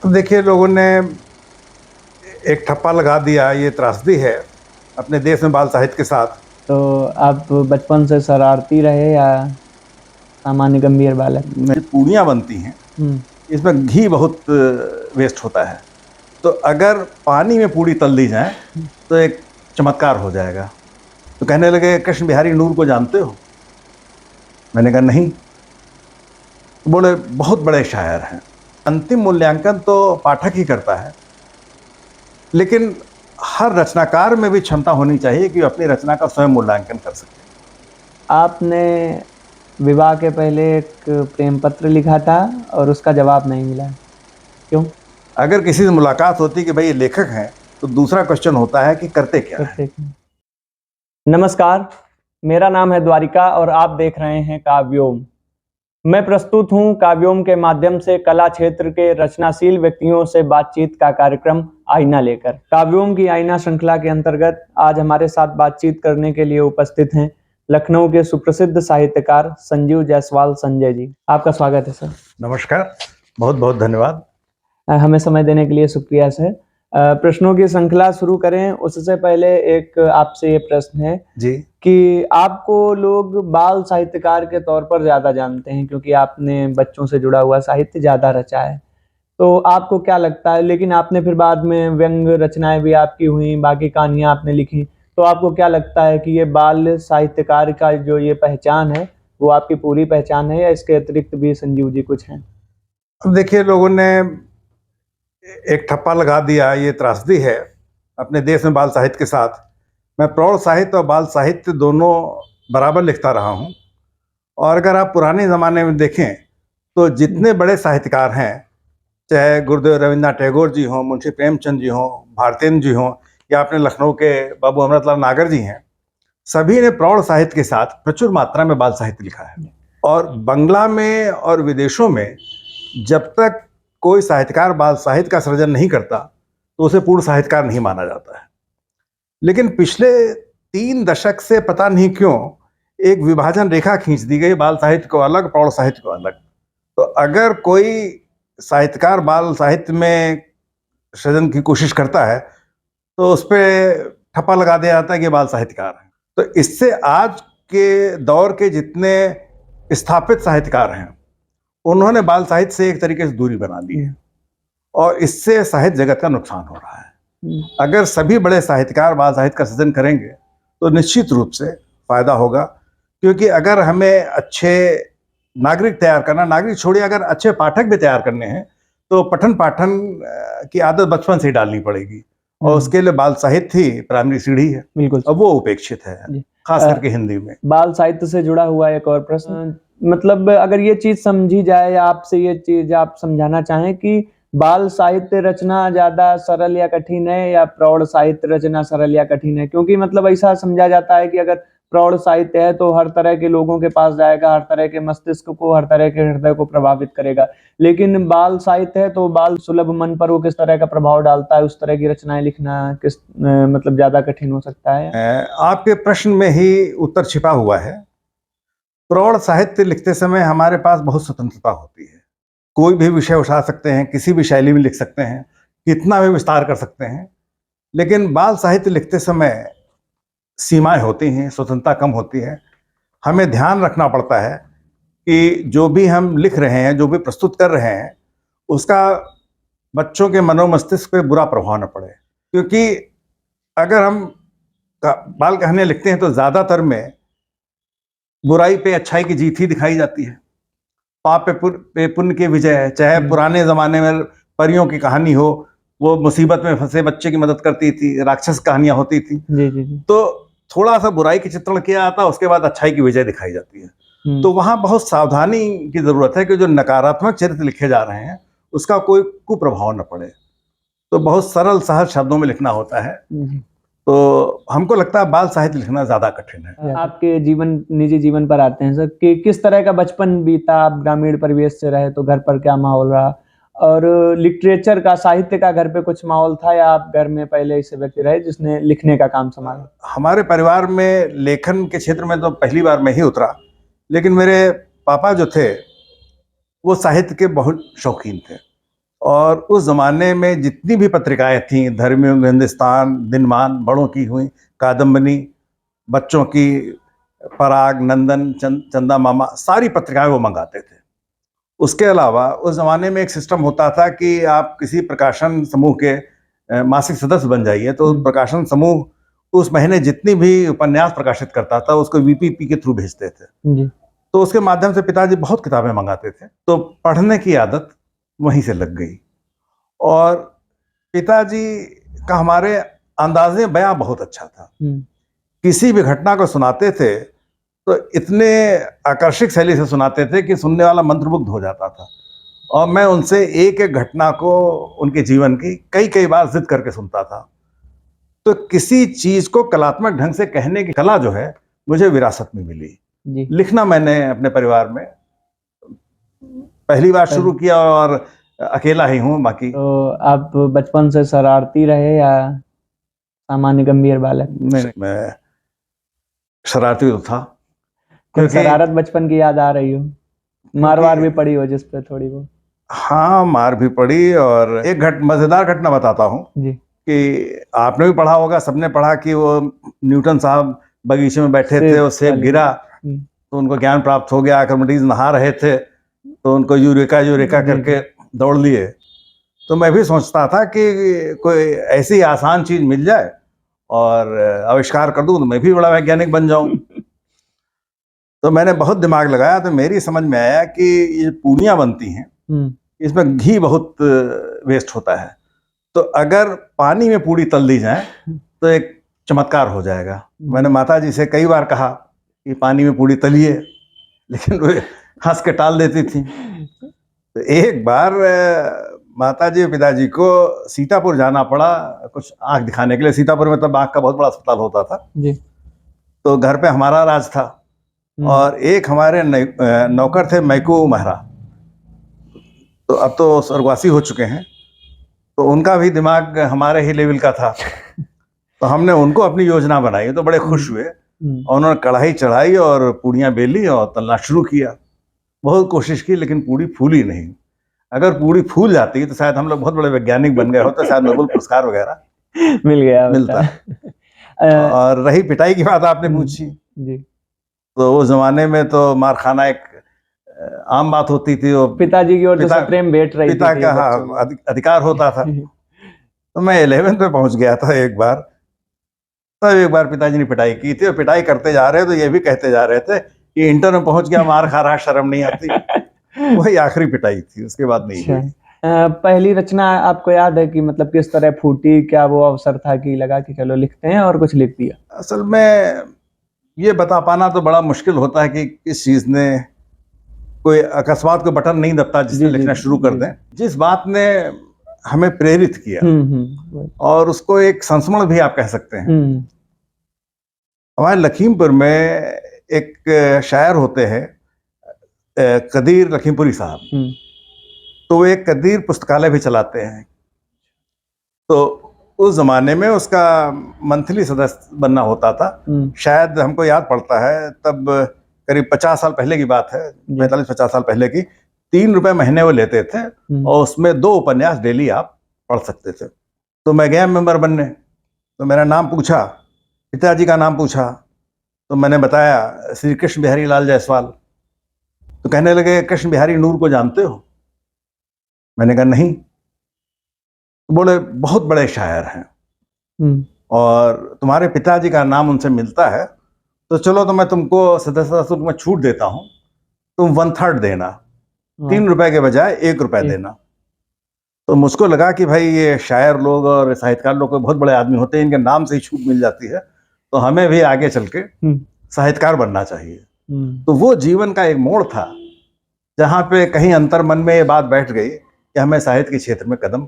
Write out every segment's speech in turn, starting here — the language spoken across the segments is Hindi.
तो देखिए, लोगों ने एक ठप्पा लगा दिया, ये त्रासदी है अपने देश में बाल साहित्य के साथ। तो आप बचपन से शरारती रहे या सामान्य गंभीर बालक? मेरी पूड़ियाँ बनती हैं, इसमें घी बहुत वेस्ट होता है। तो अगर पानी में पूड़ी तल दी जाए तो एक चमत्कार हो जाएगा। तो कहने लगे, कृष्ण बिहारी नूर को जानते हो? मैंने कहा नहीं। तो बोले, बहुत बड़े शायर हैं। अंतिम मूल्यांकन तो पाठक ही करता है, लेकिन हर रचनाकार में भी क्षमता होनी चाहिए कि अपनी रचना का स्वयं मूल्यांकन कर सके। आपने विवाह के पहले एक प्रेम पत्र लिखा था और उसका जवाब नहीं मिला, क्यों? अगर किसी से मुलाकात होती कि भाई ये लेखक हैं, तो दूसरा क्वेश्चन होता है कि करते क्या है। नमस्कार, मेरा नाम है द्वारिका और आप देख रहे हैं काव्योम। मैं प्रस्तुत हूं काव्योम के माध्यम से कला क्षेत्र के रचनाशील व्यक्तियों से बातचीत का कार्यक्रम आईना लेकर। काव्योम की आईना श्रृंखला के अंतर्गत आज हमारे साथ बातचीत करने के लिए उपस्थित हैं लखनऊ के सुप्रसिद्ध साहित्यकार संजीव जायसवाल संजय जी। आपका स्वागत है सर। नमस्कार, बहुत बहुत धन्यवाद। हमें समय देने के लिए शुक्रिया सर। प्रश्नों की श्रृंखला शुरू करें उससे पहले एक आपसे ये प्रश्न है जी कि आपको लोग बाल साहित्यकार के तौर पर ज्यादा जानते हैं क्योंकि आपने बच्चों से जुड़ा हुआ साहित्य ज्यादा रचा है। तो आपको क्या लगता है, लेकिन आपने फिर बाद में व्यंग रचनाएं भी आपकी हुई, बाकी कहानियां आपने लिखी, तो आपको क्या लगता है कि ये बाल साहित्यकार का जो ये पहचान है वो आपकी पूरी पहचान है या इसके अतिरिक्त भी संजीव जी कुछ हैं? अब देखिए, लोगों ने एक ठप्पा लगा दिया, ये त्रासदी है अपने देश में बाल साहित्य के साथ। मैं प्रौढ़ साहित्य और बाल साहित्य दोनों बराबर लिखता रहा हूँ। और अगर आप पुराने ज़माने में देखें तो जितने बड़े साहित्यकार हैं, चाहे गुरुदेव रविन्द्रनाथ टैगोर जी हों, मुंशी प्रेमचंद जी हों, भारतेंद्र जी हों, या अपने लखनऊ के बाबू अमृतलाल नागर जी हैं, सभी ने प्रौढ़ साहित्य के साथ प्रचुर मात्रा में बाल साहित्य लिखा है। और बंगला में और विदेशों में जब तक कोई साहित्यकार बाल साहित्य का सृजन नहीं करता तो उसे पूर्ण साहित्यकार नहीं माना जाता है। लेकिन पिछले 3 दशक से पता नहीं क्यों एक विभाजन रेखा खींच दी गई, बाल साहित्य को अलग, प्रौढ़ साहित्य को अलग। तो अगर कोई साहित्यकार बाल साहित्य में सृजन की कोशिश करता है तो उस पर ठप्पा लगा दिया जाता है कि बाल साहित्यकार है। तो इससे आज के दौर के जितने स्थापित साहित्यकार हैं उन्होंने बाल साहित्य से एक तरीके से दूरी बना ली है और इससे साहित्य जगत का नुकसान हो रहा है। अगर सभी बड़े साहित्यकार बाल साहित्य का सृजन करेंगे तो निश्चित रूप से फायदा होगा, क्योंकि अगर हमें अच्छे नागरिक तैयार करना, नागरिक छोड़िए, अगर अच्छे पाठक भी तैयार करने हैं तो पठन पाठन की आदत बचपन से ही डालनी पड़ेगी और उसके लिए बाल साहित्य ही प्राइमरी सीढ़ी है। बिल्कुल। अब वो उपेक्षित है, खास करके हिंदी में। बाल साहित्य से जुड़ा हुआ एक और प्रश्न, मतलब अगर ये चीज समझी जाए या आपसे ये चीज आप समझाना चाहें कि बाल साहित्य रचना ज्यादा सरल या कठिन है या प्रौढ़ साहित्य रचना सरल या कठिन है? क्योंकि मतलब ऐसा समझा जाता है कि अगर प्रौढ़ साहित्य है तो हर तरह के लोगों के पास जाएगा, हर तरह के मस्तिष्क को, हर तरह के हृदय को प्रभावित करेगा, लेकिन बाल साहित्य है तो बाल सुलभ मन पर वो किस तरह का प्रभाव डालता है, उस तरह की रचनाएं लिखना किस मतलब ज्यादा कठिन हो सकता है? आपके प्रश्न में ही उत्तर छिपा हुआ है। प्रौढ़ साहित्य लिखते समय हमारे पास बहुत स्वतंत्रता होती है। कोई भी विषय उठा सकते हैं, किसी भी शैली में लिख सकते हैं, कितना भी विस्तार कर सकते हैं। लेकिन बाल साहित्य लिखते समय सीमाएं होती हैं, स्वतंत्रता कम होती है। हमें ध्यान रखना पड़ता है कि जो भी हम लिख रहे हैं, जो भी प्रस्तुत कर रहे हैं, उसका बच्चों के मनोमस्तिष्क पे बुरा प्रभाव न पड़े। क्योंकि अगर हम बाल कहानियां लिखते हैं तो ज़्यादातर में बुराई पे अच्छाई की जीत ही दिखाई जाती है, पाप पे पुण्य की विजय है। चाहे पुराने ज़माने में परियों की कहानी हो, वो मुसीबत में फंसे बच्चे की मदद करती थी, राक्षस कहानियां होती थी। जी। तो थोड़ा सा बुराई की चित्रण किया जाता है, उसके बाद अच्छाई की विजय दिखाई जाती है। तो वहां बहुत सावधानी की जरूरत है कि जो नकारात्मक चरित्र लिखे जा रहे हैं उसका कोई कुप्रभाव न पड़े। तो बहुत सरल सहज शब्दों में लिखना होता है। तो हमको लगता है बाल साहित्य लिखना ज्यादा कठिन है। आपके निजी जीवन पर आते हैं सर कि किस तरह का बचपन बीता, आप ग्रामीण परिवेश से रहे तो घर पर क्या माहौल रहा, और लिटरेचर का, साहित्य का घर पे कुछ माहौल था या आप घर में पहले ऐसे व्यक्ति रहे जिसने लिखने का काम संभाला? हमारे परिवार में लेखन के क्षेत्र में तो पहली बार मैं ही उतरा, लेकिन मेरे पापा जो थे वो साहित्य के बहुत शौकीन थे और उस ज़माने में जितनी भी पत्रिकाएं थीं, धर्मयुग, हिंदुस्तान, दिनमान, बड़ों की हुई, कादम्बनी, बच्चों की पराग, नंदन, चंदा मामा, सारी पत्रिकाएं वो मंगाते थे। उसके अलावा उस ज़माने में एक सिस्टम होता था कि आप किसी प्रकाशन समूह के मासिक सदस्य बन जाइए, तो प्रकाशन समूह उस महीने जितनी भी उपन्यास प्रकाशित करता था उसको वीपीपी के थ्रू भेजते थे। जी। तो उसके माध्यम से पिताजी बहुत किताबें मंगाते थे, तो पढ़ने की आदत वहीं से लग गई। और पिताजी का हमारे अंदाज़े बयां बहुत अच्छा था। किसी भी घटना को सुनाते थे तो इतने आकर्षक शैली से सुनाते थे कि सुनने वाला मंत्रमुग्ध हो जाता था। और मैं उनसे एक एक घटना को उनके जीवन की कई कई बार जिद करके सुनता था। तो किसी चीज को कलात्मक ढंग से कहने की कला जो है मुझे विरासत में मिली। जी। लिखना मैंने अपने परिवार में पहली बार शुरू किया और अकेला ही हूँ। बाकी तो आप बचपन से शरारती रहे या सामान्य गंभीर बालक? नहीं, मैं शरारती तो था। कोई क्योंकि शरारत बचपन की याद आ रही हो, मार वार भी पड़ी हो जिस पे थोड़ी बहुत? हाँ, मार भी पड़ी। और एक मजेदार घटना बताता हूँ जी। कि आपने भी पढ़ा होगा, सबने पढ़ा कि वो न्यूटन साहब बगीचे में बैठे थे और सेब गिरा तो उनको ज्ञान प्राप्त हो गया। आर्किमिडीज नहा रहे थे तो उनको यूरेका यूरेका करके दौड़ लिए। तो मैं भी सोचता था कि कोई ऐसी आसान चीज मिल जाए और आविष्कार कर दूं तो मैं भी बड़ा वैज्ञानिक बन जाऊं। तो मैंने बहुत दिमाग लगाया तो मेरी समझ में आया कि ये पूड़ियाँ बनती हैं, इसमें घी बहुत वेस्ट होता है। तो अगर पानी में पूड़ी तल दी जाए तो एक चमत्कार हो जाएगा। मैंने माता जी से कई बार कहा कि पानी में पूड़ी तलिए, लेकिन वो हंस के टाल देती थी। तो एक बार माता जी और पिताजी को सीतापुर जाना पड़ा कुछ आंख दिखाने के लिए। सीतापुर में तब आंख का बहुत बड़ा अस्पताल होता था जी। तो घर पे हमारा राज था और एक हमारे नौकर थे मैकू महरा, तो अब तो स्वर्गवासी हो चुके हैं। तो उनका भी दिमाग हमारे ही लेवल का था। तो हमने उनको अपनी योजना बनाई तो बड़े खुश हुए और उन्होंने कढ़ाई चढ़ाई और पूड़ियाँ बेली और तलना शुरू किया। बहुत कोशिश की लेकिन पूड़ी फूली नहीं। अगर पूड़ी फूल जाती तो शायद हम लोग बहुत बड़े वैज्ञानिक बन गए होते, शायद नोबेल पुरस्कार वगैरह मिल गया मिलता। और रही पिटाई की बात आपने पूछी, जी। तो उस जमाने में तो मार खाना एक आम बात होती थी। और पिताजी की ओर से सुप्रीम भेंट रही पिता थी का बच्चों को। अधिकार होता था। तो मैं 11th में पहुंच गया था एक बार। तब एक बार पिताजी ने पिटाई की थी और पिटाई करते जा रहे तो ये भी कहते जा रहे थे कि इंटर में पहुंच गया, मार खा रहा, शर्म नहीं आती। वही आखिरी पिटाई थी, उसके बाद नहीं हुई। पहली रचना आपको याद है कि मतलब किस तरह फूटी? क्या वो अवसर था कि लगा कि चलो लिखते हैं और कुछ लिख दिया? असल में ये बता पाना तो बड़ा मुश्किल होता है कि किस चीज ने, कोई अकस्मात को बटन नहीं दबता जिसने लिखना शुरू कर दें। जिस बात ने हमें प्रेरित किया और उसको एक संस्मरण भी आप कह सकते हैं। हमारे लखीमपुर में एक शायर होते हैं कदीर लखीमपुरी साहब, तो वो एक कदीर पुस्तकालय भी चलाते हैं। तो उस जमाने में उसका मंथली सदस्य बनना होता था। शायद हमको याद पड़ता है तब करीब 50 साल पहले की बात है, 45-50 साल पहले की। 3 रुपए महीने वो लेते थे और उसमें 2 उपन्यास डेली आप पढ़ सकते थे। तो मैं गया मेंबर बनने, तो मेरा नाम पूछा, पिताजी का नाम पूछा, तो मैंने बताया श्री कृष्ण बिहारी लाल जायसवाल। तो कहने लगे कृष्ण बिहारी नूर को जानते हो? मैंने कहा नहीं। तो बोले बहुत बड़े शायर हैं और तुम्हारे पिताजी का नाम उनसे मिलता है, तो चलो तो मैं तुमको सदस्यता शुल्क में छूट देता हूँ, तुम 1/3 देना, 3 रुपए के बजाय 1 रुपए देना। तो मुझको लगा कि भाई ये शायर लोग और साहित्यकार लोग बहुत बड़े आदमी होते हैं, इनके नाम से ही छूट मिल जाती है, तो हमें भी आगे चल के साहित्यकार बनना चाहिए। तो वो जीवन का एक मोड़ था जहाँ पे कहीं अंतर मन में ये बात बैठ गई कि हमें साहित्य के क्षेत्र में कदम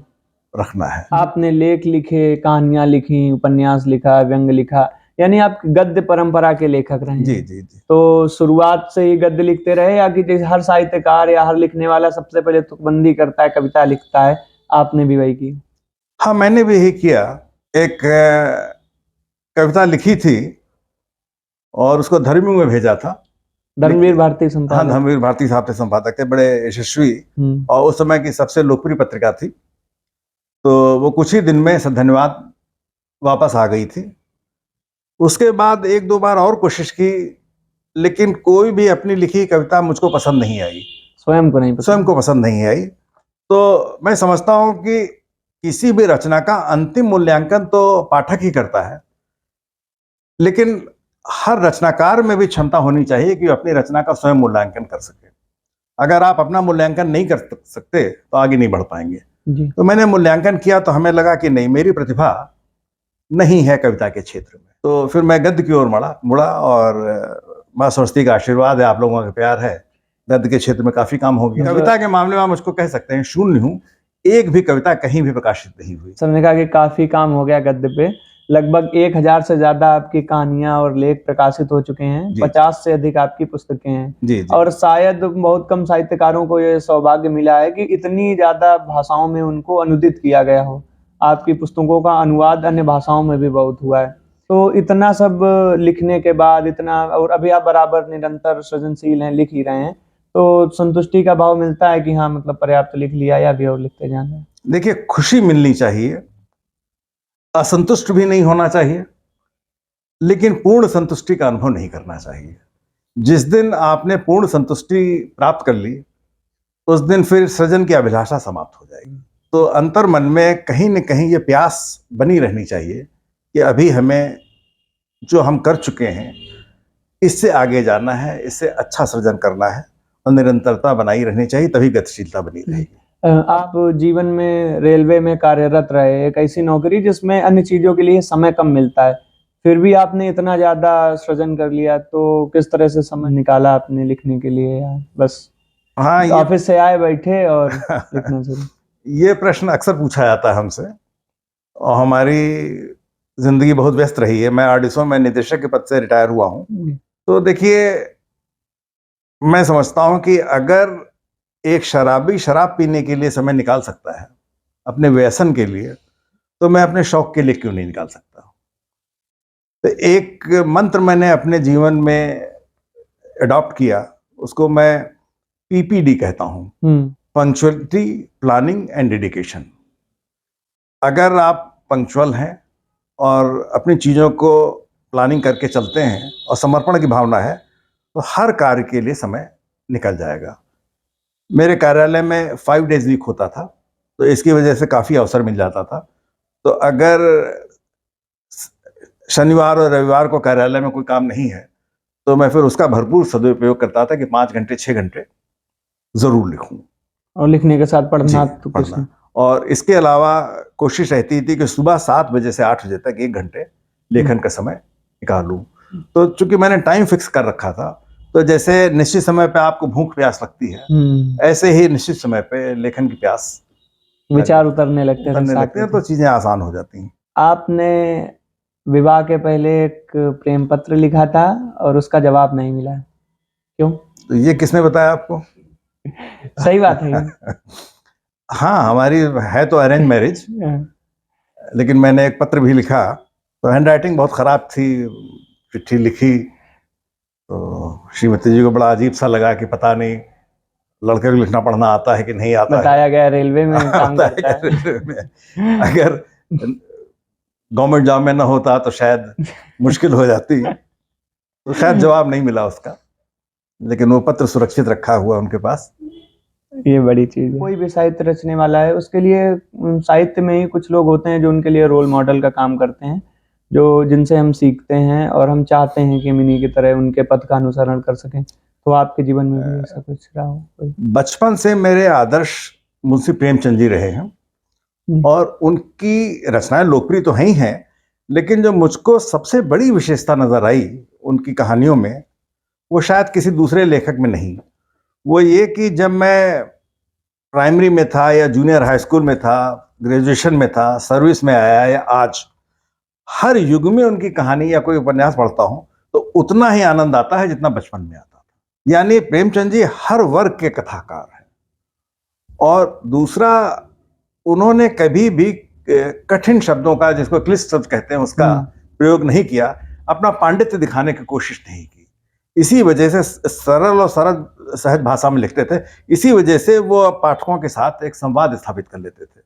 रखना है। आपने लेख लिखे, कहानियां लिखी, उपन्यास लिखा, व्यंग्य लिखा, यानी आप गद्य परंपरा के लेखक रहे हैं। जी जी जी। तो शुरुआत से ही गद्य लिखते रहे या कि जैसे हर साहित्यकार या हर लिखने वाला सबसे पहले तुकबंदी करता है, कविता लिखता है, आपने भी वही की? हाँ, मैंने भी यही किया। एक कविता लिखी थी और उसको धर्मयुग में भेजा था। धर्मवीर भारती हाँ, संपादक। धर्मवीर भारती साहब थे संपादक थे, बड़े यशस्वी और उस समय की सबसे लोकप्रिय पत्रिका थी। तो वो कुछ ही दिन में धन्यवाद वापस आ गई थी। उसके बाद एक दो बार और कोशिश की, लेकिन कोई भी अपनी लिखी कविता मुझको पसंद नहीं आई, स्वयं को नहीं पसंद। स्वयं को पसंद नहीं आई। तो मैं समझता हूं कि किसी भी रचना का अंतिम मूल्यांकन तो पाठक ही करता है, लेकिन हर रचनाकार में भी क्षमता होनी चाहिए कि अपनी रचना का स्वयं मूल्यांकन कर सके। अगर आप अपना मूल्यांकन नहीं कर सकते तो आगे नहीं बढ़ पाएंगे। जी। तो मैंने मूल्यांकन किया तो हमें लगा कि नहीं, मेरी प्रतिभा नहीं है कविता के क्षेत्र में। तो फिर मैं गद्य की ओर मुड़ा और माँ सरस्वती का आशीर्वाद है, आप लोगों का प्यार है, गद्य के क्षेत्र में काफी काम हो गया। कविता के मामले में मुझको कह सकते हैं शून्य हूँ, एक भी कविता कहीं भी प्रकाशित नहीं हुई। सर ने कहा कि काफी काम हो गया गद्य पे, लगभग 1000 से ज्यादा आपकी कहानियां और लेख प्रकाशित हो चुके हैं, 50 से अधिक आपकी पुस्तकें हैं। जी। और शायद बहुत कम साहित्यकारों को ये सौभाग्य मिला है कि इतनी ज्यादा भाषाओं में उनको अनुदित किया गया हो। आपकी पुस्तकों का अनुवाद अन्य भाषाओं में भी बहुत हुआ है। तो इतना सब लिखने के बाद, इतना, और अभी आप बराबर निरंतर सृजनशील हैं, लिख ही रहे हैं, तो संतुष्टि का भाव मिलता है कि हाँ मतलब पर्याप्त लिख लिया या अभी और लिखते जाना है? देखिए, खुशी मिलनी चाहिए, असंतुष्ट भी नहीं होना चाहिए, लेकिन पूर्ण संतुष्टि का अनुभव नहीं करना चाहिए। जिस दिन आपने पूर्ण संतुष्टि प्राप्त कर ली, उस दिन फिर सृजन की अभिलाषा समाप्त हो जाएगी। तो अंतर मन में कहीं न कहीं ये प्यास बनी रहनी चाहिए कि अभी हमें जो हम कर चुके हैं इससे आगे जाना है, इससे अच्छा सृजन करना है, और निरंतरता बनाई रहनी चाहिए, तभी गतिशीलता बनी रहेगी। आप जीवन में रेलवे में कार्यरत रहे, एक ऐसी नौकरी जिसमें अन्य चीजों के लिए समय कम मिलता है, फिर भी आपने इतना ज्यादा सृजन कर लिया, तो किस तरह से समय निकाला आपने लिखने के लिए, या बस हाँ, ऑफिस से आए, बैठे और लिखना शुरू? ये प्रश्न अक्सर पूछा जाता है हमसे, और हमारी जिंदगी बहुत व्यस्त रही है। मैं आर्टिसों में निदेशक के पद से रिटायर हुआ हूँ। तो देखिए, मैं समझता हूँ कि अगर एक शराबी शराब पीने के लिए समय निकाल सकता है अपने व्यसन के लिए, तो मैं अपने शौक के लिए क्यों नहीं निकाल सकता? तो एक मंत्र मैंने अपने जीवन में अडॉप्ट किया, उसको मैं PPD कहता हूँ, पंक्चुअलिटी, प्लानिंग एंड डेडिकेशन। अगर आप पंक्चुअल हैं और अपनी चीज़ों को प्लानिंग करके चलते हैं और समर्पण की भावना है, तो हर कार्य के लिए समय निकल जाएगा। मेरे कार्यालय में 5 डेज वीक होता था, तो इसकी वजह से काफ़ी अवसर मिल जाता था। तो अगर शनिवार और रविवार को कार्यालय में कोई काम नहीं है, तो मैं फिर उसका भरपूर सदुपयोग करता था कि 5 घंटे 6 घंटे ज़रूर लिखूं। और लिखने के साथ पढ़ना। और इसके अलावा कोशिश रहती थी कि सुबह 7 बजे से 8 बजे तक 1 घंटे लेखन का समय निकालूं। तो चूंकि मैंने टाइम फिक्स कर रखा था, तो जैसे निश्चित समय पे आपको भूख प्यास लगती है, ऐसे ही निश्चित समय पे लेखन की प्यास, विचार उतरने लगते हैं, तो चीजें आसान हो जाती हैं। आपने विवाह के पहले एक प्रेम पत्र लिखा था और उसका जवाब नहीं मिला, क्यों? तो ये किसने बताया आपको? सही बात है। हाँ, हमारी है तो अरेंज मैरिज, लेकिन मैंने एक पत्र भी लिखा, तो हैंड राइटिंग बहुत खराब थी। चिट्ठी लिखी तो श्रीमती जी को बड़ा अजीब सा लगा कि पता नहीं लड़के को लिखना पढ़ना आता है कि नहीं आता है। बताया गया रेलवे में काम करता है। रेलवे में अगर गवर्नमेंट जॉब में ना होता तो शायद मुश्किल हो जाती। तो शायद जवाब नहीं मिला उसका, लेकिन वो पत्र सुरक्षित रखा हुआ उनके पास। ये बड़ी चीज है। कोई भी साहित्य रचने वाला है, उसके लिए साहित्य में ही कुछ लोग होते हैं जो उनके लिए रोल मॉडल का काम करते हैं, जो जिनसे हम सीखते हैं और हम चाहते हैं कि मिनी की तरह उनके पथ का अनुसरण कर सकें। तो आपके जीवन में भी ऐसा कुछ रहा हो? बचपन से मेरे आदर्श मुंशी प्रेमचंद जी रहे हैं, और उनकी रचनाएं लोकप्रिय तो हैं ही हैं, लेकिन जो मुझको सबसे बड़ी विशेषता नजर आई उनकी कहानियों में, वो शायद किसी दूसरे लेखक में नहीं। वो ये कि जब मैं प्राइमरी में था या जूनियर हाई स्कूल में था, ग्रेजुएशन में था, सर्विस में आया, या आज हर युग में उनकी कहानी या कोई उपन्यास पढ़ता हूं तो उतना ही आनंद आता है जितना बचपन में आता था। यानी प्रेमचंद जी हर वर्ग के कथाकार हैं। और दूसरा, उन्होंने कभी भी कठिन शब्दों का, जिसको क्लिष्ट शब्द कहते हैं, उसका प्रयोग नहीं किया, अपना पांडित्य दिखाने की कोशिश नहीं की। इसी वजह से सरल और सरल सहज भाषा में लिखते थे। इसी वजह से वो पाठकों के साथ एक संवाद स्थापित कर लेते थे।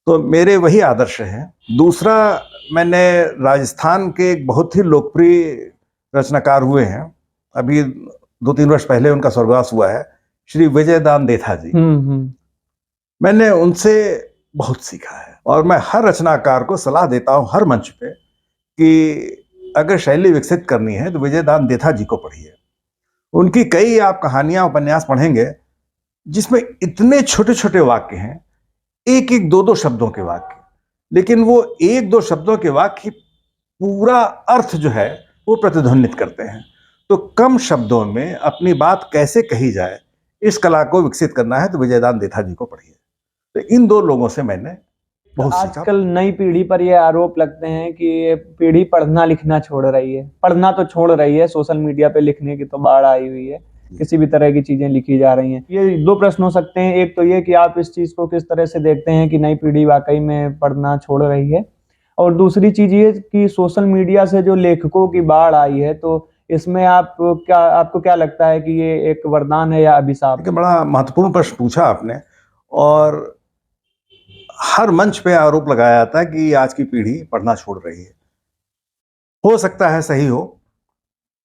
तो मेरे वही आदर्श हैं। दूसरा, मैंने राजस्थान के एक बहुत ही लोकप्रिय रचनाकार हुए हैं, अभी 2-3 वर्ष पहले उनका स्वर्गवास हुआ है, श्री विजयदान देथा जी। मैंने उनसे बहुत सीखा है और मैं हर रचनाकार को सलाह देता हूँ हर मंच पे कि अगर शैली विकसित करनी है तो विजयदान देथा जी को पढ़िए। उनकी कई आप कहानियां उपन्यास पढ़ेंगे जिसमें इतने छोटे छोटे वाक्य हैं, एक एक दो दो शब्दों के वाक्य, लेकिन वो एक दो शब्दों के वाक्य पूरा अर्थ जो है वो प्रतिध्वनित करते हैं। तो कम शब्दों में अपनी बात कैसे कही जाए, इस कला को विकसित करना है तो विजयदान देथा जी को पढ़िए। तो इन दो लोगों से मैंने बहुत सीखा। आजकल नई पीढ़ी पर ये आरोप लगते हैं कि ये पीढ़ी पढ़ना लिखना छोड़ रही है। पढ़ना तो छोड़ रही है, सोशल मीडिया पे लिखने की तो बाढ़ आई हुई है, किसी भी तरह की चीजें लिखी जा रही हैं। ये दो प्रश्न हो सकते हैं, एक तो ये कि आप इस चीज को किस तरह से देखते हैं कि नई पीढ़ी वाकई में पढ़ना छोड़ रही है, और दूसरी चीज ये कि सोशल मीडिया से जो लेखकों की बाढ़ आई है, तो इसमें आपको क्या लगता है कि ये एक वरदान है या अभिशाप? बड़ा महत्वपूर्ण प्रश्न पूछा आपने, और हर मंच पे आरोप लगाया जाता है कि आज की पीढ़ी पढ़ना छोड़ रही है। हो सकता है सही हो,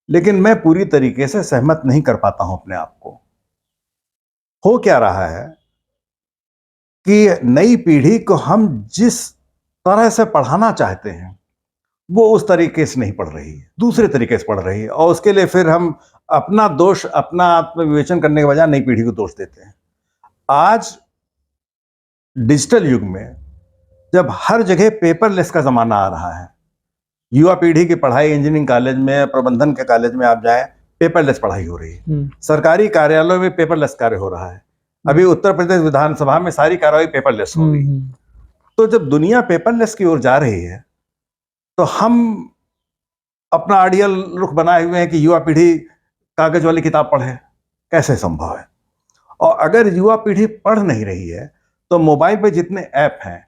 लेकिन मैं पूरी तरीके से सहमत नहीं कर पाता हूं अपने आप को। हो क्या रहा है कि नई पीढ़ी को हम जिस तरह से पढ़ाना चाहते हैं वो उस तरीके से नहीं पढ़ रही है, दूसरे तरीके से पढ़ रही है, और उसके लिए फिर हम अपना दोष, अपना आत्मविवेचन करने के बजाय नई पीढ़ी को दोष देते हैं। आज डिजिटल युग में जब हर जगह पेपरलेस का जमाना आ रहा है, युवा पीढ़ी की पढ़ाई इंजीनियरिंग कॉलेज में, प्रबंधन के कॉलेज में आप जाएं, पेपरलेस पढ़ाई हो रही है। सरकारी कार्यालयों में पेपरलेस कार्य हो रहा है। अभी उत्तर प्रदेश विधानसभा में सारी कार्रवाई पेपरलेस हो गई। तो जब दुनिया पेपरलेस की ओर जा रही है तो हम अपना आइडियल रुख बनाए हुए हैं कि युवा पीढ़ी कागज वाली किताब पढ़े। कैसे संभव है? और अगर युवा पीढ़ी पढ़ नहीं रही है तो मोबाइल पे जितने ऐप हैं,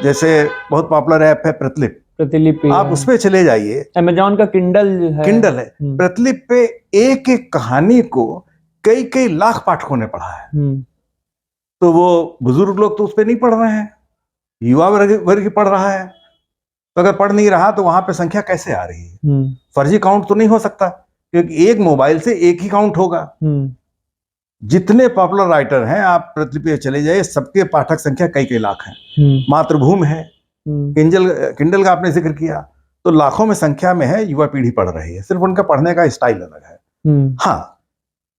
जैसे बहुत पॉपुलर ऐप है प्रतिलिपि, आप उस पे चले जाइए। अमेजॉन का किंडल है। प्रतिलिपि पे एक एक कहानी को कई कई लाख पाठकों ने पढ़ा है। तो वो बुजुर्ग लोग तो उस पे नहीं पढ़ रहे हैं, युवा वर्ग पढ़ रहा है। तो अगर पढ़ नहीं रहा तो वहां पे संख्या कैसे आ रही है? फर्जी काउंट तो नहीं हो सकता, क्योंकि एक मोबाइल से एक ही काउंट होगा। जितने पॉपुलर राइटर हैं आप प्रतिलिपि चले जाइए, सबके पाठक संख्या कई कई लाख हैं। मातृभूमि है, किंडल का आपने जिक्र किया, तो लाखों में संख्या में है, युवा पीढ़ी पढ़ रही है। सिर्फ उनका पढ़ने का स्टाइल अलग है। हाँ,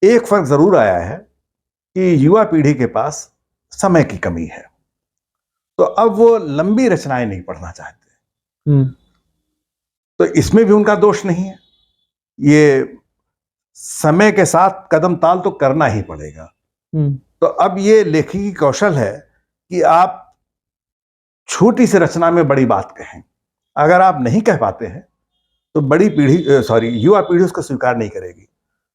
एक फर्क जरूर आया है कि युवा पीढ़ी के पास समय की कमी है, तो अब वो लंबी रचनाएं नहीं पढ़ना चाहते। तो इसमें भी उनका दोष नहीं है। ये समय के साथ कदम ताल तो करना ही पड़ेगा। तो अब ये लेखकी कौशल है कि आप छोटी सी रचना में बड़ी बात कहें। अगर आप नहीं कह पाते हैं तो बड़ी पीढ़ी युवा पीढ़ी उसको स्वीकार नहीं करेगी।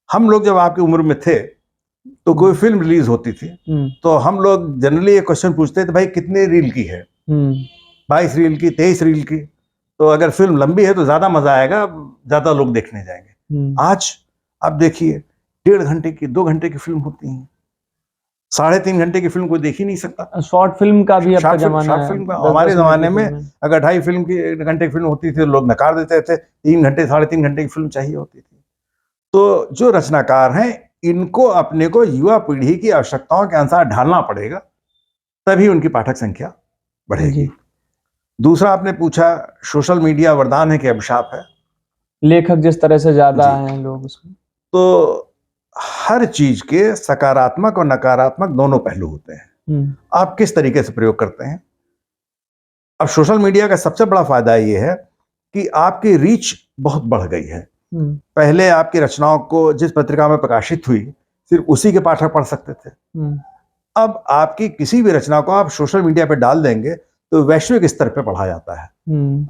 हम लोग जब आपकी उम्र में थे तो कोई फिल्म रिलीज होती थी तो हम लोग जनरली ये क्वेश्चन पूछते थे, भाई कितने रील की है? 22 रील की, 23 रील की। तो अगर फिल्म लंबी है तो ज्यादा मजा आएगा, ज्यादा लोग देखने जाएंगे। आज आप देखिए 1.5 घंटे की, 2 घंटे की फिल्म होती है, 3.5 घंटे की फिल्म कोई देख ही नहीं सकता। शॉर्ट फिल्म का भी अब जमाना है। हमारे जमाने में अगर 2.5 घंटे की फिल्म होती थी तो लोग नकार देते थे। 3 घंटे 3.5 घंटे की फिल्म चाहिए होती थी। तो जो रचनाकार हैं इनको अपने को युवा पीढ़ी की आवश्यकताओं के अनुसार ढालना पड़ेगा, तभी उनकी पाठक संख्या बढ़ेगी। दूसरा आपने पूछा सोशल मीडिया वरदान है कि अभिशाप है? लेखक जिस तरह से ज्यादा हैं लोग उसमें, तो हर चीज के सकारात्मक और नकारात्मक दोनों पहलू होते हैं। आप किस तरीके से प्रयोग करते हैं। अब सोशल मीडिया का सबसे बड़ा फायदा ये है कि आपकी रीच बहुत बढ़ गई है। पहले आपकी रचनाओं को जिस पत्रिका में प्रकाशित हुई सिर्फ उसी के पाठक पढ़ सकते थे। अब आपकी किसी भी रचना को आप सोशल मीडिया पे डाल देंगे तो वैश्विक स्तर पे पढ़ा जाता है।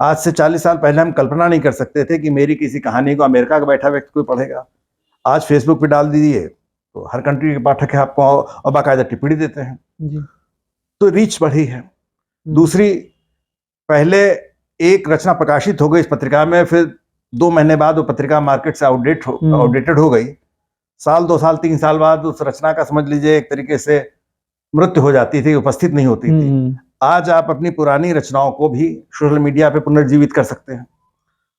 आज से 40 साल पहले हम कल्पना नहीं कर सकते थे कि मेरी किसी कहानी को अमेरिका का बैठा व्यक्ति कोई पढ़ेगा। आज फेसबुक पे डाल दीजिए तो हर कंट्री के पाठक है आपको, और बाकायदा टिप्पणी देते हैं। तो रीच बढ़ी है। दूसरी, पहले एक रचना प्रकाशित हो गई इस पत्रिका में, फिर 2 महीने बाद वो पत्रिका मार्केट से आउटडेटेड हो गई। साल 2 साल 3 साल बाद उस रचना का समझ लीजिए एक तरीके से मृत्यु हो जाती थी, उपस्थित नहीं होती थी। आज आप अपनी पुरानी रचनाओं को भी सोशल मीडिया पे पुनर्जीवित कर सकते हैं,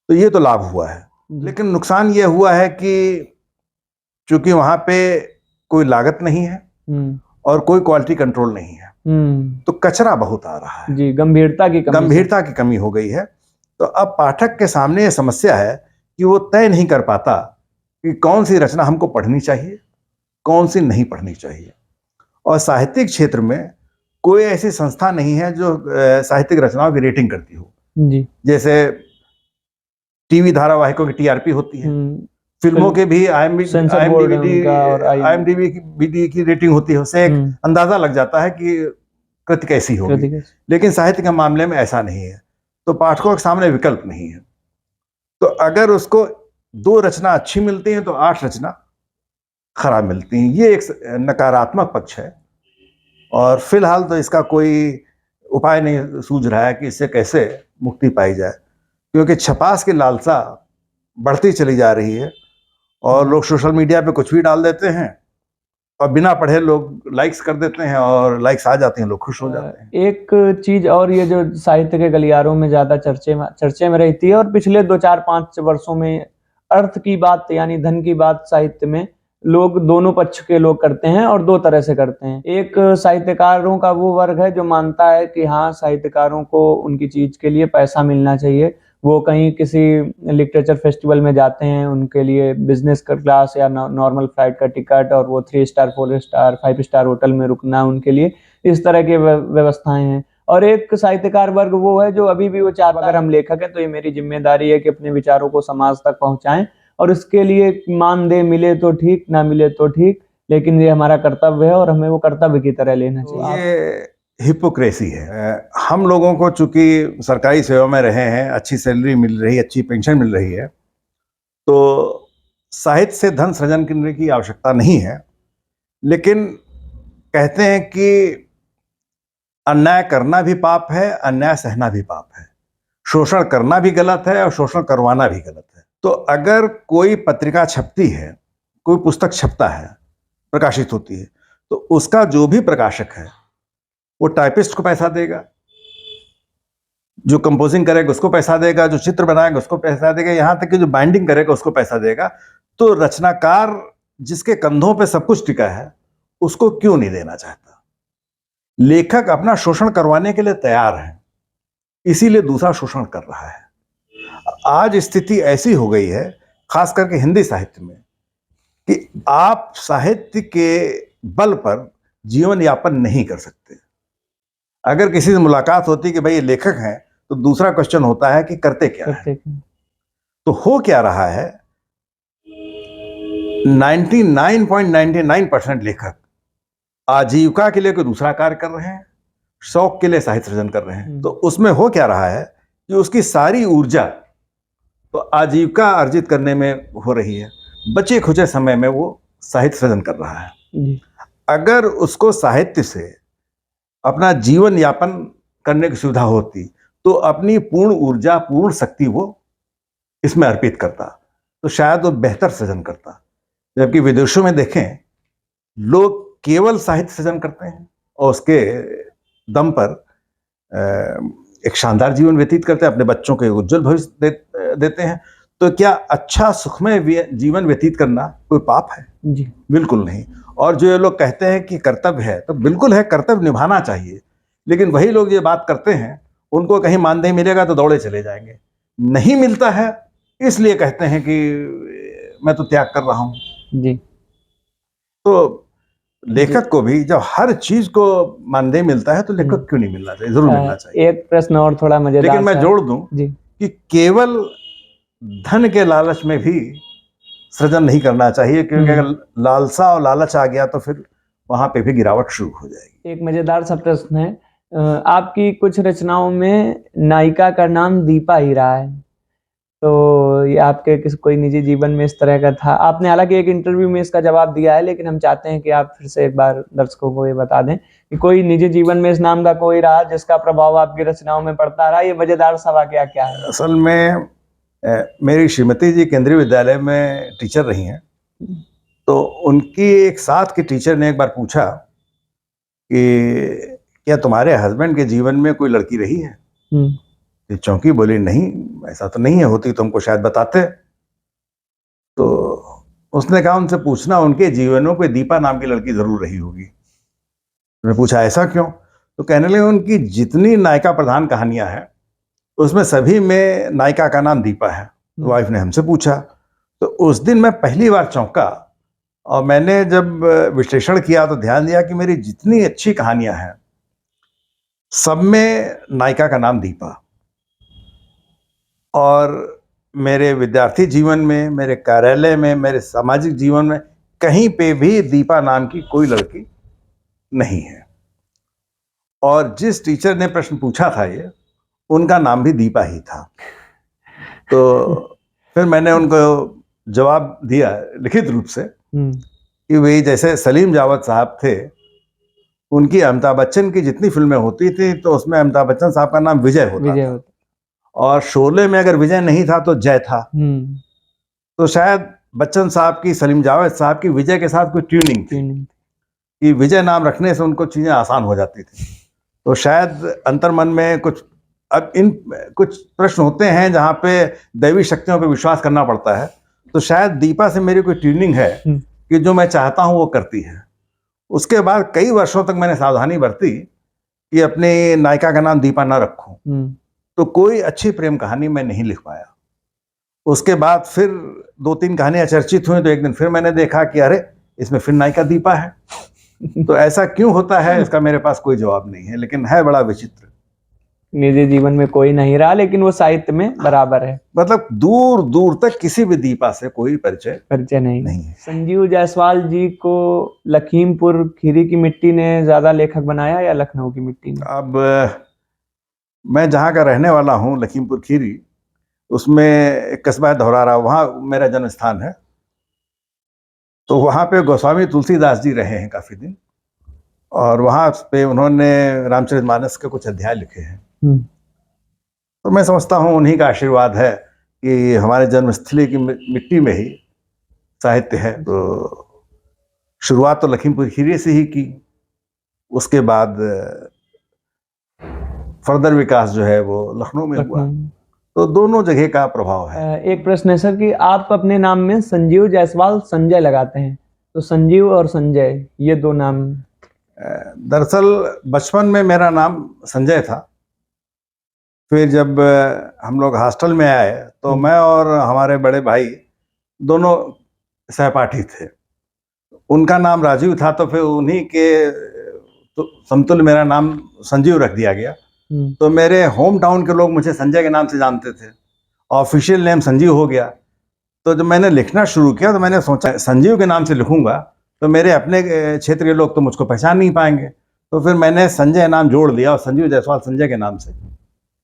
तो ये तो लाभ हुआ है। लेकिन नुकसान ये हुआ है कि चूंकि वहां पे कोई लागत नहीं है और कोई क्वालिटी कंट्रोल नहीं है, तो कचरा बहुत आ रहा है जी, गंभीरता की कमी हो गई है। तो अब पाठक के सामने ये समस्या है कि वो तय नहीं कर पाता कि कौन सी रचना हमको पढ़नी चाहिए, कौन सी नहीं पढ़नी चाहिए। और साहित्यिक क्षेत्र में कोई ऐसी संस्था नहीं है जो साहित्यिक रचनाओं की रेटिंग करती हो जी। जैसे टीवी धारावाहिकों की टीआरपी होती है, फिल्मों के भी IMDb की रेटिंग होती है, उससे एक अंदाजा लग जाता है कि कृति कैसी होगी। लेकिन साहित्य के मामले में ऐसा नहीं है, तो पाठकों के सामने विकल्प नहीं है। तो अगर उसको 2 रचना अच्छी मिलती हैं तो 8 रचना खराब मिलती हैं, ये एक नकारात्मक पक्ष है। और फिलहाल तो इसका कोई उपाय नहीं सूझ रहा है कि इससे कैसे मुक्ति पाई जाए, क्योंकि छपास की लालसा बढ़ती चली जा रही है और लोग सोशल मीडिया पे कुछ भी डाल देते हैं और बिना पढ़े लोग लाइक्स कर देते हैं और लाइक्स आ जाते हैं, लोग खुश हो जाते हैं। एक चीज और, ये जो साहित्य के गलियारों में ज्यादा चर्चे में रहती है और पिछले 2-4-5 वर्षों में अर्थ की बात यानी धन की बात साहित्य में लोग दोनों पक्ष के लोग करते हैं और 2 तरह से करते हैं। एक साहित्यकारों का वो वर्ग है जो मानता है कि हाँ, साहित्यकारों को उनकी चीज के लिए पैसा मिलना चाहिए, वो कहीं किसी लिटरेचर फेस्टिवल में जाते हैं, उनके लिए बिजनेस क्लास या नॉर्मल फ्लाइट का टिकट और वो 3 स्टार 4 स्टार 5 स्टार होटल में रुकना, उनके लिए इस तरह की व्यवस्थाएं हैं। और एक साहित्यकार वर्ग वो है जो अभी भी वो चाहता है, अगर हम लेखक हैं तो ये मेरी जिम्मेदारी है कि अपने विचारों को समाज तक पहुंचाएं और इसके लिए मानदेय मिले तो ठीक, ना मिले तो ठीक, लेकिन ये हमारा कर्तव्य है और हमें वो कर्तव्य की तरह लेना चाहिए। ये हिपोक्रेसी है। हम लोगों को चूंकि सरकारी सेवा में रहे हैं, अच्छी सैलरी मिल रही है, अच्छी पेंशन मिल रही है, तो साहित्य से धन सृजन करने की आवश्यकता नहीं है। लेकिन कहते हैं कि अन्याय करना भी पाप है, अन्याय सहना भी पाप है, शोषण करना भी गलत है और शोषण करवाना भी गलत है। तो अगर कोई पत्रिका छपती है, कोई पुस्तक छपता है, प्रकाशित होती है, तो उसका जो भी प्रकाशक है वो टाइपिस्ट को पैसा देगा, जो कंपोजिंग करेगा उसको पैसा देगा, जो चित्र बनाएगा उसको पैसा देगा, यहां तक कि जो बाइंडिंग करेगा उसको पैसा देगा। तो रचनाकार जिसके कंधों पे सब कुछ टिका है उसको क्यों नहीं देना चाहता? लेखक अपना शोषण करवाने के लिए तैयार है, इसीलिए दूसरा शोषण कर रहा है। आज स्थिति ऐसी हो गई है, खास करके हिंदी साहित्य में, कि आप साहित्य के बल पर जीवन यापन नहीं कर सकते। अगर किसी से मुलाकात होती कि भाई ये लेखक हैं, तो दूसरा क्वेश्चन होता है कि करते क्या है। तो हो क्या रहा है, 99.99% लेखक आजीविका के लिए कोई दूसरा कार्य कर रहे हैं, शौक के लिए साहित्य सृजन कर रहे हैं। तो उसमें हो क्या रहा है कि उसकी सारी ऊर्जा तो आजीविका अर्जित करने में हो रही है, बचे खुचे समय में वो साहित्य सृजन कर रहा है। अगर उसको साहित्य से अपना जीवन यापन करने की सुविधा होती तो अपनी पूर्ण ऊर्जा, पूर्ण शक्ति वो इसमें अर्पित करता, तो शायद वो बेहतर सृजन करता। जबकि विदेशों में देखें, लोग केवल साहित्य सृजन करते हैं और उसके दम पर एक शानदार जीवन व्यतीत करते हैं, अपने बच्चों के उज्जवल भविष्य देते हैं। तो क्या अच्छा सुखमय जीवन व्यतीत करना कोई पाप है? जी बिल्कुल नहीं। और जो ये लोग कहते हैं कि कर्तव्य है, तो बिल्कुल है, कर्तव्य निभाना चाहिए। लेकिन वही लोग ये बात करते हैं, उनको कहीं मानदेय मिलेगा तो दौड़े चले जाएंगे, नहीं मिलता है इसलिए कहते हैं कि मैं तो त्याग कर रहा हूं। जी। तो लेखक को भी जब हर चीज को मानदेय मिलता है तो लेखक क्यों नहीं मिलना चाहिए? जरूर मिलना चाहिए। एक प्रश्न और थोड़ा मजेदार, लेकिन मैं जोड़ दूं कि केवल धन के लालच में भी सृजन नहीं करना चाहिए, क्योंकि अगर लालसा और लालच आ गया तो फिर वहां पे भी गिरावट शुरू हो जाएगी। एक मजेदार सा प्रश्न है, आपकी कुछ रचनाओं में नायिका का नाम दीपा ही रहा है, तो ये आपके कोई निजी जीवन में इस तरह का था? आपने हालांकि एक इंटरव्यू में इसका जवाब दिया है, लेकिन हम चाहते हैं कि आप फिर से एक बार दर्शकों को ये बता दें कि कोई निजी जीवन में इस नाम का कोई रहा जिसका प्रभाव आपकी रचनाओं में पड़ता रहा। ये मजेदार सा वाकया क्या है? असल में मेरी श्रीमती जी केंद्रीय विद्यालय में टीचर रही हैं, तो उनकी एक साथ की टीचर ने एक बार पूछा कि क्या तुम्हारे हस्बैंड के जीवन में कोई लड़की रही है? ये चौंकी, बोली नहीं, ऐसा तो नहीं है, होती तो हमको शायद बताते। तो उसने कहा उनसे पूछना, उनके जीवन में कोई दीपा नाम की लड़की जरूर रही होगी। मैंने पूछा ऐसा क्यों? तो कहने लगे उनकी जितनी नायिका प्रधान कहानियां हैं उसमें सभी में नायिका का नाम दीपा है। तो वाइफ ने हमसे पूछा, तो उस दिन मैं पहली बार चौंका और मैंने जब विश्लेषण किया तो ध्यान दिया कि मेरी जितनी अच्छी कहानियां हैं सब में नायिका का नाम दीपा। और मेरे विद्यार्थी जीवन में, मेरे कार्यालय में, मेरे सामाजिक जीवन में कहीं पे भी दीपा नाम की कोई लड़की नहीं है। और जिस टीचर ने प्रश्न पूछा था ये, उनका नाम भी दीपा ही था। तो फिर मैंने उनको जवाब दिया लिखित रूप से कि वही जैसे सलीम जावेद साहब थे, उनकी अमिताभ बच्चन की जितनी फिल्में होती थी तो उसमें अमिताभ बच्चन साहब का नाम विजय होता था। और शोले में अगर विजय नहीं था तो जय था। तो शायद बच्चन साहब की, सलीम जावेद साहब की विजय के साथ कोई ट्यूनिंग थी कि विजय नाम रखने से उनको चीजें आसान हो जाती थी। तो शायद अंतर्मन में कुछ, अब इन कुछ प्रश्न होते हैं जहाँ पे दैवी शक्तियों पे विश्वास करना पड़ता है। तो शायद दीपा से मेरी कोई ट्यूनिंग है कि जो मैं चाहता हूँ वो करती है। उसके बाद कई वर्षों तक मैंने सावधानी बरती कि अपने नायिका का नाम दीपा ना रखूं। तो कोई अच्छी प्रेम कहानी मैं नहीं लिख पाया। उसके बाद फिर 2-3 कहानियां चर्चित हुई तो एक दिन फिर मैंने देखा कि अरे इसमें फिर नायिका दीपा है। तो ऐसा क्यों होता है इसका मेरे पास कोई जवाब नहीं है, लेकिन है बड़ा विचित्र। निजी जीवन में कोई नहीं रहा लेकिन वो साहित्य में बराबर है। मतलब दूर दूर तक किसी भी दीपा से कोई परिचय नहीं है। संजीव जायसवाल जी को लखीमपुर खीरी की मिट्टी ने ज्यादा लेखक बनाया या लखनऊ की मिट्टी ने? अब मैं जहाँ का रहने वाला हूँ लखीमपुर खीरी, उसमें एक कस्बा धौरारा, वहाँ मेरा जन्म स्थान है। तो वहाँ पे गोस्वामी तुलसीदास जी रहे हैं काफी दिन, और वहाँ पे उन्होंने रामचरितमानस के कुछ अध्याय लिखे हैं। तो मैं समझता हूँ उन्हीं का आशीर्वाद है कि हमारे जन्मस्थली की मिट्टी में ही साहित्य है। तो शुरुआत तो लखीमपुर खीरी से ही की, उसके बाद फर्दर विकास जो है वो लखनऊ में हुआ। तो दोनों जगह का प्रभाव है। एक प्रश्न है सर कि आप अपने नाम में संजीव जायसवाल संजय लगाते हैं, तो संजीव और संजय ये दो नाम? दरअसल बचपन में मेरा नाम संजय था। फिर जब हम लोग हॉस्टल में आए तो मैं और हमारे बड़े भाई दोनों सहपाठी थे। उनका नाम राजीव था तो फिर उन्हीं के समतुल्य मेरा नाम संजीव रख दिया गया। तो मेरे होम टाउन के लोग मुझे संजय के नाम से जानते थे, ऑफिशियल नेम संजीव हो गया। तो जब मैंने लिखना शुरू किया तो मैंने सोचा संजीव के नाम से लिखूंगा तो मेरे अपने क्षेत्र के लोग तो मुझको पहचान नहीं पाएंगे। तो फिर मैंने संजय नाम जोड़ दिया और संजीव जायसवाल संजय के नाम से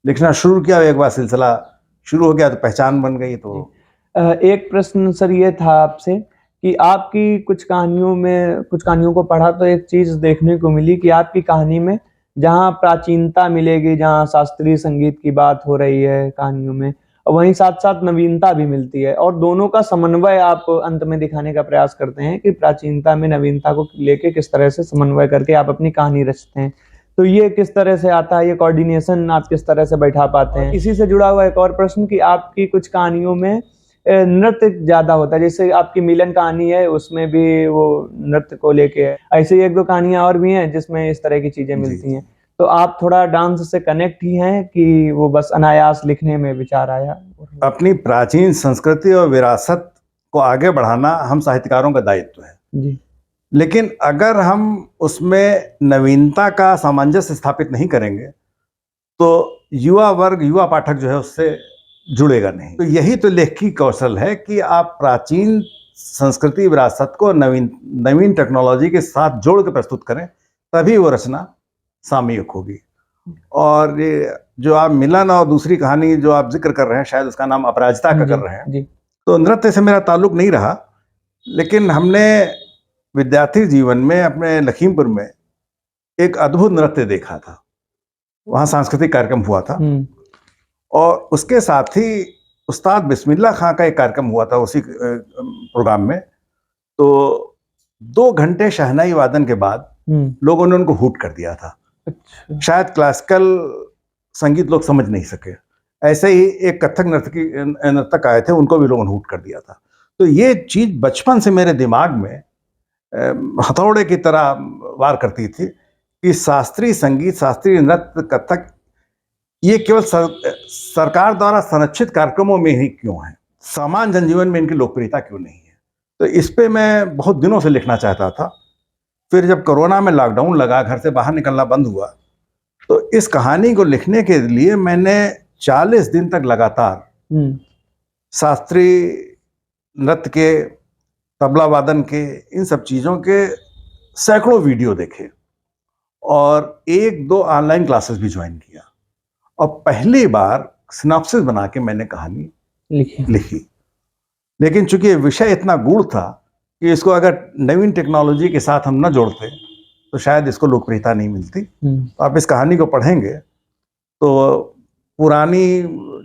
लिखना शुरू किया। एक बार सिलसिला शुरू हो गया तो पहचान बन गई। तो एक प्रश्न सर ये था आपसे कि आपकी कुछ कहानियों को पढ़ा तो एक चीज देखने को मिली कि आपकी कहानी में जहाँ प्राचीनता मिलेगी, जहाँ शास्त्रीय संगीत की बात हो रही है कहानियों में, और वहीं साथ साथ नवीनता भी मिलती है, और दोनों का समन्वय आप अंत में दिखाने का प्रयास करते हैं कि प्राचीनता में नवीनता को लेके किस तरह से समन्वय करके आप अपनी कहानी रचते हैं। तो ये किस तरह से आता है, ये कोऑर्डिनेशन आप किस तरह से बैठा पाते हैं? इसी से जुड़ा हुआ एक और प्रश्न कि आपकी कुछ कहानियों में नृत्य ज्यादा होता है, जैसे आपकी मिलन कहानी है उसमें भी वो नृत्य को लेके है, ऐसे एक दो कहानियां और भी हैं जिसमें इस तरह की चीजें मिलती हैं। तो आप थोड़ा डांस से कनेक्ट ही हैं कि वो बस अनायास लिखने में विचार आया? अपनी प्राचीन संस्कृति और विरासत को आगे बढ़ाना हम साहित्यकारों का दायित्व है जी। लेकिन अगर हम उसमें नवीनता का सामंजस्य स्थापित नहीं करेंगे तो युवा वर्ग, युवा पाठक जो है उससे जुड़ेगा नहीं। तो यही तो लेख की कौशल है कि आप प्राचीन संस्कृति विरासत को नवीन टेक्नोलॉजी के साथ जोड़ के प्रस्तुत करें, तभी वो रचना सामयिक होगी। और ये जो आप मिलन और दूसरी कहानी जो आप जिक्र कर रहे हैं, शायद उसका नाम अपराजिता का कर रहे हैं, तो नृत्य से मेरा ताल्लुक नहीं रहा, लेकिन हमने विद्यार्थी जीवन में अपने लखीमपुर में एक अद्भुत नृत्य देखा था। वहाँ सांस्कृतिक कार्यक्रम हुआ था और उसके साथ ही उस्ताद बिस्मिल्लाह खां का एक कार्यक्रम हुआ था उसी प्रोग्राम में। तो 2 घंटे शहनाई वादन के बाद लोगों ने उनको हूट कर दिया था। अच्छा। शायद क्लासिकल संगीत लोग समझ नहीं सके। ऐसे ही एक कथक नर्तक आए थे, उनको भी लोगों ने हूट कर दिया था। तो ये चीज बचपन से मेरे दिमाग में हथौड़े की तरह वार करती थी कि शास्त्रीय संगीत, शास्त्रीय नृत्य, कथक ये केवल सरकार द्वारा संरक्षित कार्यक्रमों में ही क्यों है, सामान्य जनजीवन में इनकी लोकप्रियता क्यों नहीं है। तो इस पे मैं बहुत दिनों से लिखना चाहता था। फिर जब कोरोना में लॉकडाउन लगा, घर से बाहर निकलना बंद हुआ, तो इस कहानी को लिखने के लिए मैंने 40 दिन तक लगातार शास्त्रीय नृत्य के, तबला वादन के, इन सब चीज़ों के सैकड़ों वीडियो देखे और 1-2 ऑनलाइन क्लासेस भी ज्वाइन किया और पहली बार सिनॉप्सिस बना के मैंने कहानी लिखी। लेकिन चूंकि ये विषय इतना गूढ़ था कि इसको अगर नवीन टेक्नोलॉजी के साथ हम न जोड़ते तो शायद इसको लोकप्रियता नहीं मिलती। तो आप इस कहानी को पढ़ेंगे तो पुरानी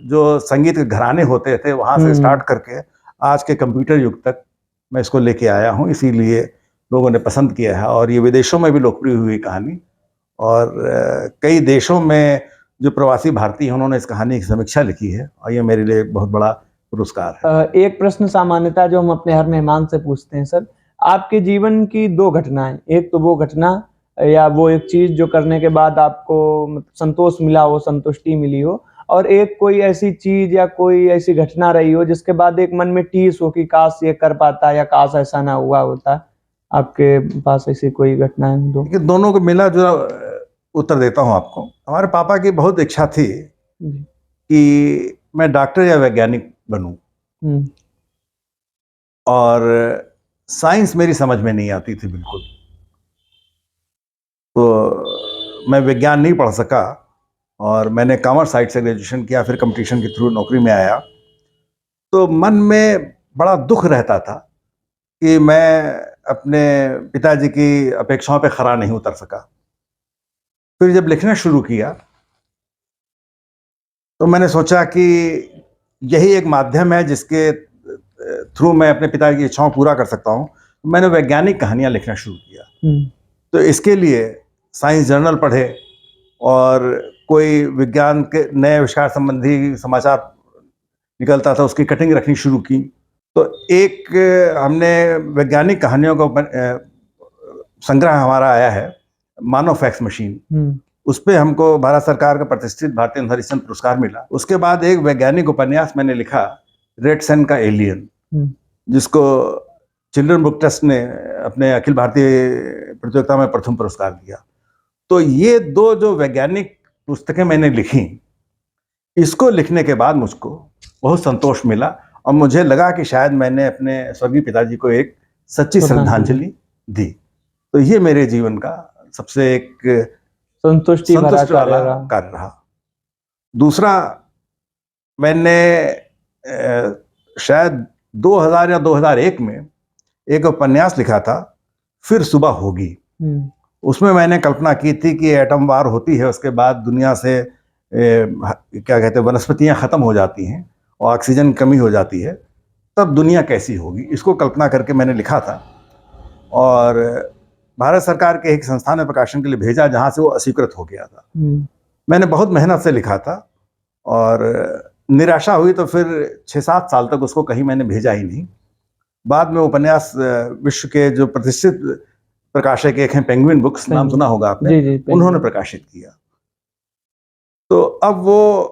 जो संगीत के घराने होते थे वहाँ से स्टार्ट करके आज के कंप्यूटर युग तक मैं इसको लेके आया हूँ, इसीलिए लोगों ने पसंद किया है और ये विदेशों में भी लोकप्रिय हुई कहानी। और कई देशों में जो प्रवासी भारतीय हैं उन्होंने इस कहानी की समीक्षा लिखी है और ये मेरे लिए बहुत बड़ा पुरस्कार है। एक प्रश्न सामान्यतः जो हम अपने हर मेहमान से पूछते हैं सर, आपके जीवन की 2 घटनाएं, एक तो वो घटना या वो एक चीज जो करने के बाद आपको संतोष मिला हो, संतुष्टि मिली हो, और एक कोई ऐसी चीज या कोई ऐसी घटना रही हो जिसके बाद एक मन में टीस हो कि काश ये कर पाता या काश ऐसा ना हुआ होता। आपके पास ऐसी कोई घटनाएं दो? दोनों को मिला जो उत्तर देता हूँ आपको। हमारे पापा की बहुत इच्छा थी कि मैं डॉक्टर या वैज्ञानिक बनूं और साइंस मेरी समझ में नहीं आती थी बिल्कुल, तो मैं विज्ञान नहीं पढ़ सका और मैंने कॉमर्स साइड से ग्रेजुएशन किया, फिर कंपटीशन के थ्रू नौकरी में आया। तो मन में बड़ा दुख रहता था कि मैं अपने पिताजी की अपेक्षाओं पे खरा नहीं उतर सका। फिर जब लिखना शुरू किया तो मैंने सोचा कि यही एक माध्यम है जिसके थ्रू मैं अपने पिता की इच्छाओं पूरा कर सकता हूँ। मैंने वैज्ञानिक कहानियां लिखना शुरू किया। तो इसके लिए साइंस जर्नल पढ़े और कोई विज्ञान के नए आविष्कार संबंधी समाचार निकलता था उसकी कटिंग रखनी शुरू की। तो एक हमने वैज्ञानिक कहानियों का संग्रह हमारा आया है, मानो फैक्स मशीन। उस पर हमको भारत सरकार का प्रतिष्ठित भारतीय हरिश्चंद्र पुरस्कार मिला। उसके बाद एक वैज्ञानिक उपन्यास मैंने लिखा, रेड सन का एलियन, जिसको चिल्ड्रन बुक ट्रस्ट ने अपने अखिल भारतीय प्रतियोगिता में प्रथम पुरस्कार दिया। तो ये 2 जो वैज्ञानिक पुस्तकें मैंने लिखी, इसको लिखने के बाद मुझको बहुत संतोष मिला और मुझे लगा कि शायद मैंने अपने स्वर्गीय पिताजी को एक सच्ची श्रद्धांजलि दी। तो ये मेरे जीवन का सबसे एक संतुष्टि वाला कार्य रहा। दूसरा, मैंने शायद 2000 या 2001 में एक उपन्यास लिखा था, फिर सुबह होगी। उसमें मैंने कल्पना की थी कि एटम वार होती है, उसके बाद दुनिया से क्या कहते हैं, वनस्पतियां खत्म हो जाती हैं और ऑक्सीजन की कमी हो जाती है, तब दुनिया कैसी होगी, इसको कल्पना करके मैंने लिखा था और भारत सरकार के एक संस्थान में प्रकाशन के लिए भेजा, जहां से वो अस्वीकृत हो गया था। मैंने बहुत मेहनत से लिखा था और निराशा हुई तो फिर 6-7 साल तक उसको कहीं मैंने भेजा ही नहीं। बाद में उपन्यास विश्व के जो प्रतिष्ठित प्रकाशक एक हैं, पेंगुइन बुक्स, नाम सुना होगा आपने, उन्होंने प्रकाशित किया। तो अब वो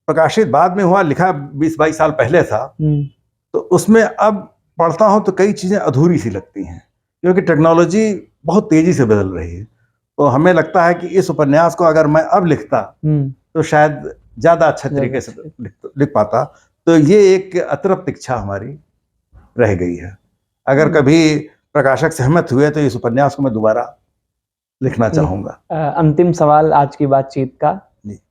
प्रकाशित बाद में हुआ, लिखा 20-22 साल पहले था। तो उसमें अब पढ़ता हूं तो कई चीजें अधूरी सी लगती हैं, क्योंकि टेक्नोलॉजी बहुत तेजी से बदल रही है। तो हमें लगता है कि इस उपन्यास को अगर मैं अब लिखता तो शायद ज्यादा अच्छे तरीके से लिख पाता। तो ये एक अतिरिक्त इच्छा हमारी रह गई है। अगर कभी प्रकाशक सहमत हुए तो इस उपन्यास को मैं दोबारा लिखना चाहूंगा। अंतिम सवाल आज की बातचीत का,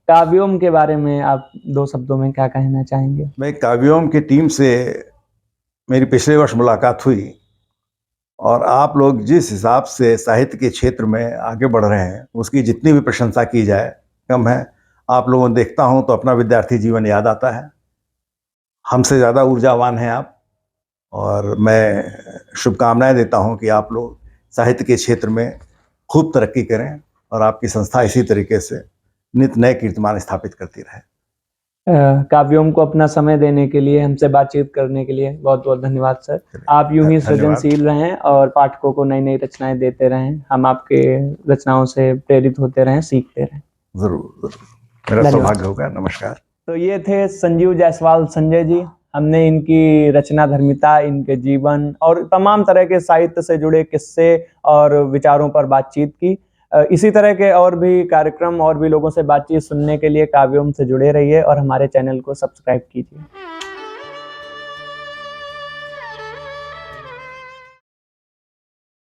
काव्योम के बारे में आप 2 शब्दों में क्या कहना चाहेंगे? मैं काव्योम की टीम से मेरी पिछले वर्ष मुलाकात हुई और आप लोग जिस हिसाब से साहित्य के क्षेत्र में आगे बढ़ रहे हैं, उसकी जितनी भी प्रशंसा की जाए कम है। आप लोगों को देखता हूं तो अपना विद्यार्थी जीवन याद आता है हमसे ज़्यादा ऊर्जावान हैं आप, और मैं शुभकामनाएं देता हूं कि आप लोग साहित्य के क्षेत्र में खूब तरक्की करें और आपकी संस्था इसी तरीके से नित नए कीर्तिमान स्थापित करती रहे। काव्योम को अपना समय देने के लिए, हमसे बातचीत करने के लिए बहुत बहुत धन्यवाद सर। आप यूं ही धन्यवाद। सृजनशील रहें और पाठकों को नई नई रचनाएं देते रहें। हम आपके रचनाओं से प्रेरित होते रहें, सीखते रहें। जरूर जरूर, मेरा धन्यवाद। सौभाग्य होगा। नमस्कार। तो ये थे संजीव जायसवाल संजय जी। हमने इनकी रचना धर्मिता, इनके जीवन और तमाम तरह के साहित्य से जुड़े किस्से और विचारों पर बातचीत की। इसी तरह के और भी कार्यक्रम और भी लोगों से बातचीत सुनने के लिए काव्योम से जुड़े रहिए और हमारे चैनल को सब्सक्राइब कीजिए।